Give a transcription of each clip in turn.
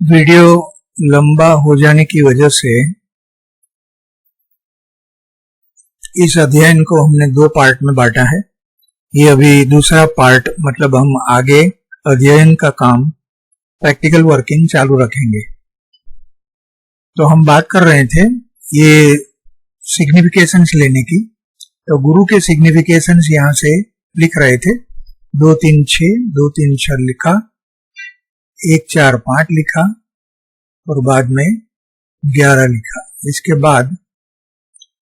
Video लंबा हो जाने की वजह से इस अध्ययन को हमने 2 पार्ट में बांटा है। ये अभी दूसरा पार्ट मतलब हम आगे अध्ययन का काम प्रैक्टिकल वर्किंग चालू रखेंगे। तो हम बात कर रहे थे ये सिग्निफिकेशंस लेने की। तो गुरु के सिग्निफिकेशंस यहाँ से लिख रहे थे। 2 3 6 2 3 6 लिखा, 1 4 5 लिखा और बाद में 11 लिखा। इसके बाद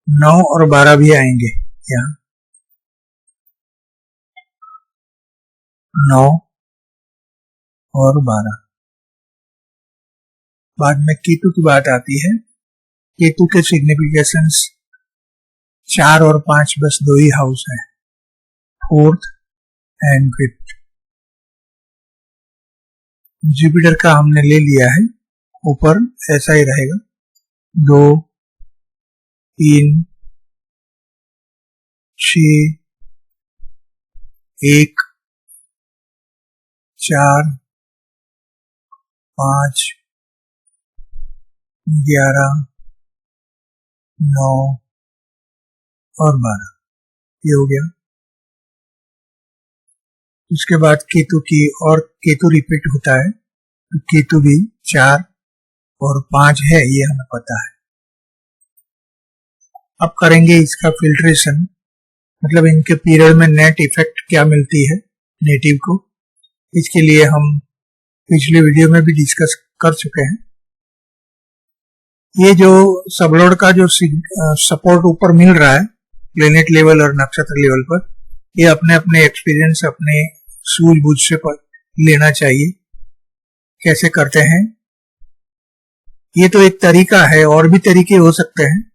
9 और 12 भी आएंगे। यहाँ 9 और 12। बाद में केतु की बात आती है। केतु के सिग्निफिकेशंस 4 और 5 बस 2 ही हाउस है, 4th एंड 5th। जुपिटर का हमने ले लिया है, ऊपर ऐसा ही रहेगा। 2 3 6 1 4 5 11 9 और 12, ये हो गया। उसके बाद केतु की, और केतु रिपीट होता है तो केतु भी 4 और 5 है, ये हमें पता है। अब करेंगे इसका फिल्ट्रेशन, मतलब इनके पीरियड में नेट इफेक्ट क्या मिलती है नेटिव को। इसके लिए हम पिछले वीडियो में भी डिस्कस कर चुके हैं। ये जो सबलोड का जो सपोर्ट ऊपर मिल रहा है प्लेनेट लेवल और नक्षत्र लेवल पर, ये अपने अपने एक्सपीरियंस, अपने सूझबूझ से लेना चाहिए। कैसे करते हैं ये तो एक तरीका है, और भी तरीके हो सकते हैं।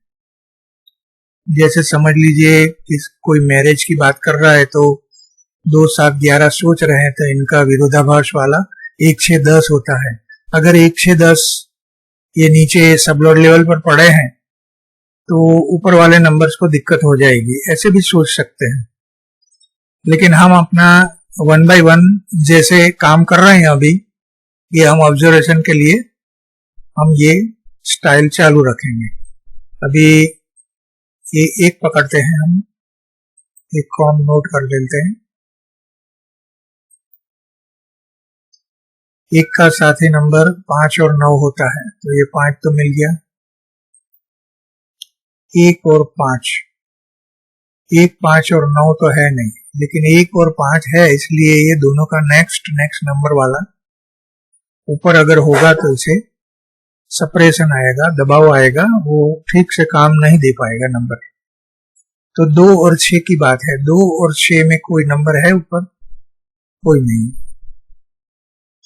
जैसे समझ लीजिए कि कोई मैरिज की बात कर रहा है तो 2 7 11 सोच रहे हैं तो इनका विरोधाभास वाला 1 6 10 होता है। अगर 1 6 10 ये नीचे सबलोड लेवल पर पड़े हैं तो ऊपर वाले नंबर्स को दिक्कत हो जाएगी, ऐसे भी सोच सकते हैं। लेकिन हम अपना 1 by 1 जैसे काम कर रहे हैं अभी, ये हम ऑब्जर्वेशन के लिए हम ये स्टाइल चालू रखेंगे। अभी ये एक पकड़ते हैं, हम एक को हम नोट कर लेते हैं। एक का साथी नंबर 5 और 9 होता है, तो ये 5 तो मिल गया। 1 और 5, 1 5 और 9 तो है नहीं, लेकिन 1 और 5 है, इसलिए ये दोनों का नेक्स्ट नंबर वाला ऊपर अगर होगा तो इसे सप्रेशन आएगा, दबाव आएगा, वो ठीक से काम नहीं दे पाएगा नंबर। तो 2 और 6 की बात है। 2 और 6 में कोई नंबर है ऊपर? कोई नहीं,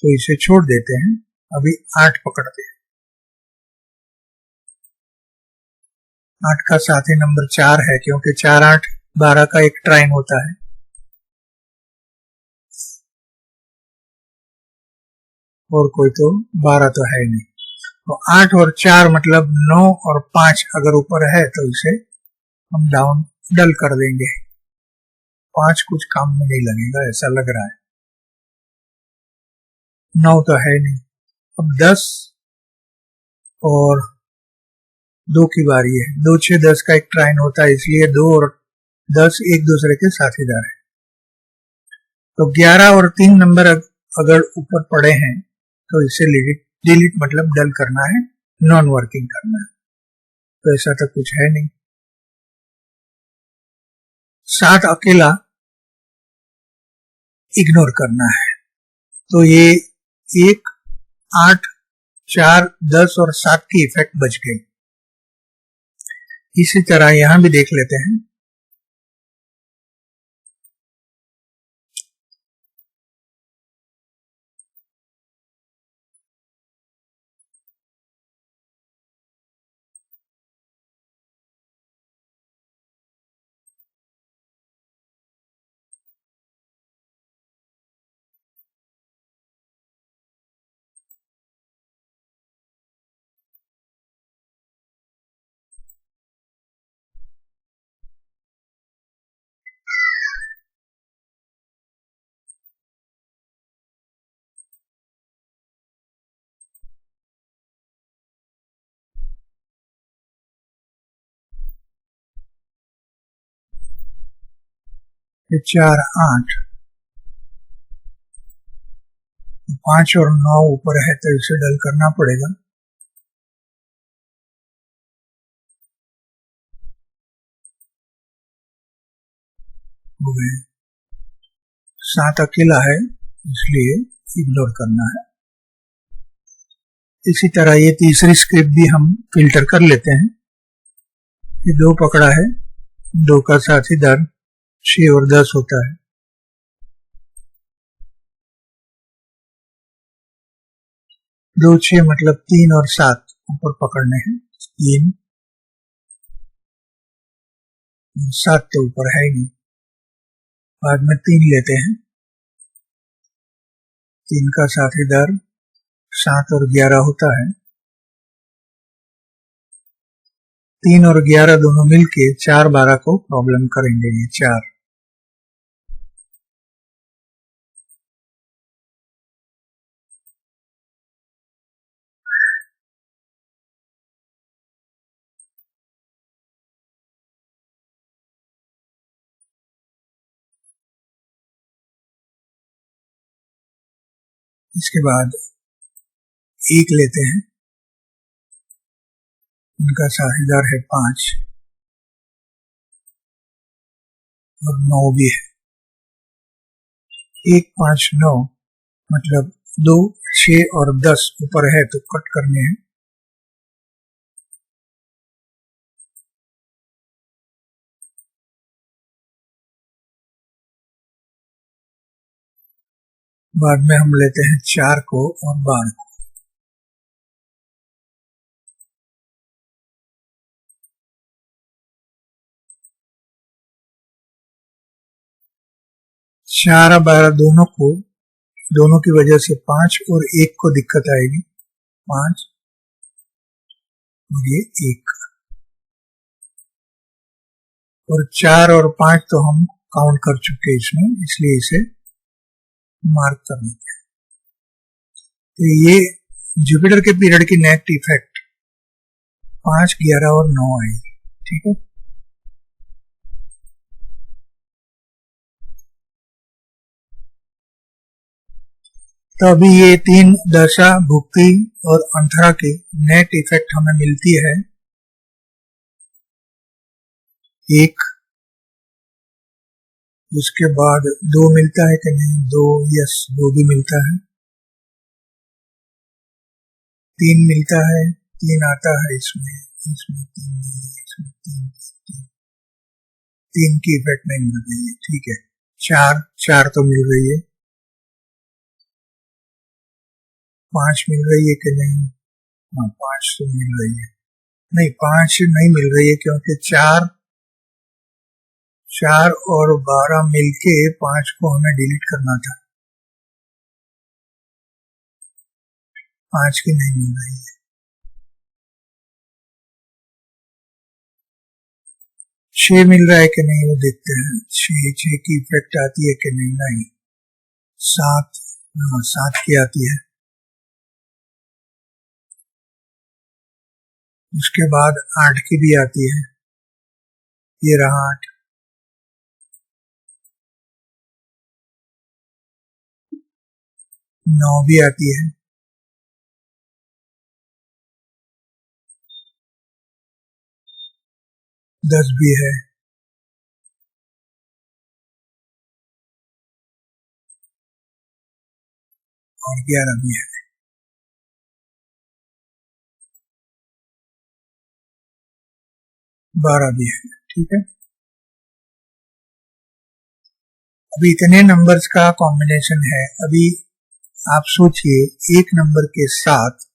तो इसे छोड़ देते हैं। अभी 8 पकड़ते हैं। 8 का साथी नंबर 4 है, क्योंकि 4 8 12 का एक ट्राइन होता है। और कोई तो 12 तो है नहीं, तो 8 और 4 मतलब 9 और 5 अगर ऊपर है तो इसे हम डाउन डल कर देंगे। 5 कुछ काम में नहीं लगेगा ऐसा लग रहा है। 9 तो है नहीं। अब 10 और 2 की बारी है। 2 6 10 का एक ट्राइन होता है, इसलिए 2 और 10 एक दूसरे के साथीदार है। तो 11 और 3 नंबर अगर ऊपर पड़े हैं तो इसे डिलीट मतलब डल करना है, नॉन वर्किंग करना है। तो ऐसा तो कुछ है नहीं। 7 अकेला इग्नोर करना है। तो ये 1 8 4 10 और 7 की इफेक्ट बच गई। इसी तरह यहां भी देख लेते हैं। फिर 4 8, 5 और 9 ऊपर है तो इसे डल करना पड़ेगा। हो गए। 7 अकेला है इसलिए इग्नोर करना है। इसी तरह ये तीसरी स्क्रिप्ट भी हम फिल्टर कर लेते हैं। ये 2 पकड़ा है, 2 का साथीदार 6 और 10 होता है। 2 6 मतलब 3 और 7 ऊपर पकड़ने हैं। 3 7 तो ऊपर है ही नहीं, बाद में 3 लेते हैं। 3 का साथीदार 7 और 11 होता है। 3 और 11 दोनों मिलके 4 12 को प्रॉब्लम करेंगे। ये 4 इसके बाद 1 लेते हैं। उनका साझेदार है 5 और 9 भी है। 1 5 9 मतलब 2 6 और 10 ऊपर है तो कट करने हैं। बाद में हम लेते हैं 4 को और 12 को। चार 12 दोनों की वजह से 5 और 1 को दिक्कत आएगी। 5 और ये 1 और 4 और 5 तो हम काउंट कर चुके इसमें, इसलिए इसे मार्क कर देते हैं। तो ये जुपिटर के पीरियड की नेट इफेक्ट 5 11 और 9 आएगी। ठीक है, तो अभी ये 3 दशा भुक्ति और अंतरा की नेट इफेक्ट हमें मिलती है। 1, उसके बाद 2 मिलता है कि नहीं? 2, यस 2 भी मिलता है। 3 मिलता है, 3 आता है इसमें 3 की इफेक्ट नहीं मिल रही है। ठीक है, 4 तो मिल रही है। 5 मिल रही है कि नहीं? हाँ 5 तो मिल रही है। नहीं 5 नहीं मिल रही है क्योंकि 4 और 12 मिलके 5 को हमें डिलीट करना था। 5 की नहीं मिल रही है। 6 मिल रहा है कि नहीं वो देखते हैं। 6 की इफेक्ट आती है कि नहीं? नहीं। 7, हाँ 7 की आती है। उसके बाद 8 की भी आती है, ये रहा 8। 9 भी आती है। 10 भी है। और 11 भी है। बारह भी है। ठीक है, अभी इतने नंबर्स का कॉम्बिनेशन है। अभी आप सोचिए एक नंबर के साथ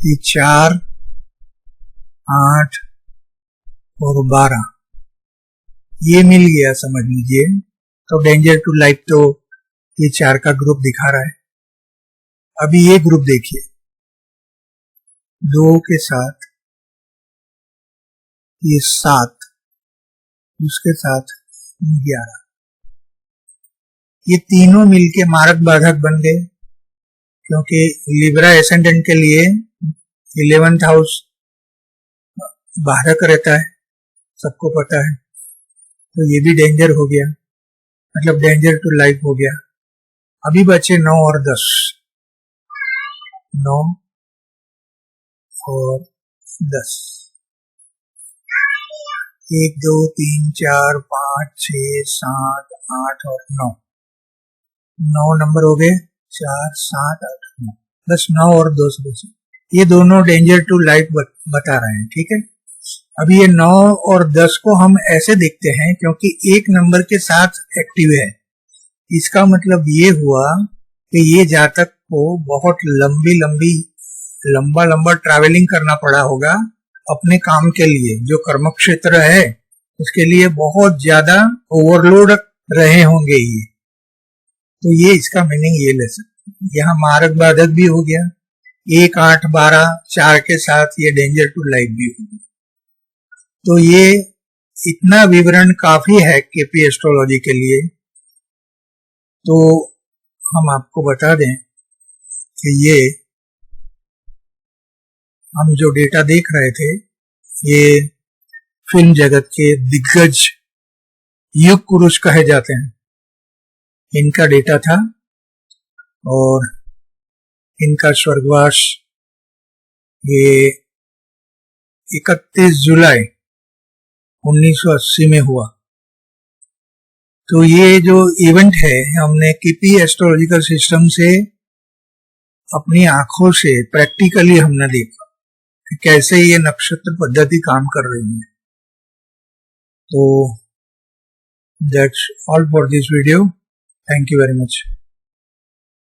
ये 4 8 और 12 ये मिल गया समझ लीजिए, तो डेंजर टू लाइफ तो ये 4 का ग्रुप दिखा रहा है। अभी ये ग्रुप देखिए, 2 के साथ ये 7, उसके साथ 11, ये तीनों मिलके मारक बाधक बन गए, क्योंकि लिब्रा एसेंडेंट के लिए 11th हाउस बाधक रहता है, सबको पता है। तो ये भी डेंजर हो गया, मतलब डेंजर टू लाइफ हो गया। अभी बचे 9 और 10, 9 और 10, 1 2 3 4 5 6 7 8 और 9, 9 नंबर हो गए, 4 7 8 9, बस 9 और 2 बचे। ये दोनों डेंजर टू लाइफ बता रहे हैं, ठीक है। अभी ये 9 और 10 को हम ऐसे देखते हैं क्योंकि एक नंबर के साथ एक्टिव है। इसका मतलब ये हुआ कि ये जातक को बहुत लंबा ट्रैवलिंग करना पड़ा होगा अपने काम के लिए, जो कर्म क्षेत्र है उसके लिए बहुत ज्यादा ओवरलोड रहे होंगे ये। तो ये इसका मीनिंग ये ले सकते। यहाँ मारक बाधक भी हो गया, 1 8 12 4 के साथ ये डेंजर टू लाइफ भी हो गया। तो ये इतना विवरण काफी है केपी एस्ट्रोलॉजी के लिए। तो हम आपको बता दें कि ये हम जो डेटा देख रहे थे, ये फिल्म जगत के दिग्गज युग पुरुष कहे जाते हैं, इनका डेटा था। और इनका स्वर्गवास ये 31 जुलाई 1980 में हुआ। तो ये जो इवेंट है हमने केपी एस्ट्रोलॉजिकल सिस्टम से अपनी आंखों से प्रैक्टिकली हमने देखा कि कैसे ये नक्षत्र पद्धति काम कर रही है। तो that's all for this video. Thank you very much.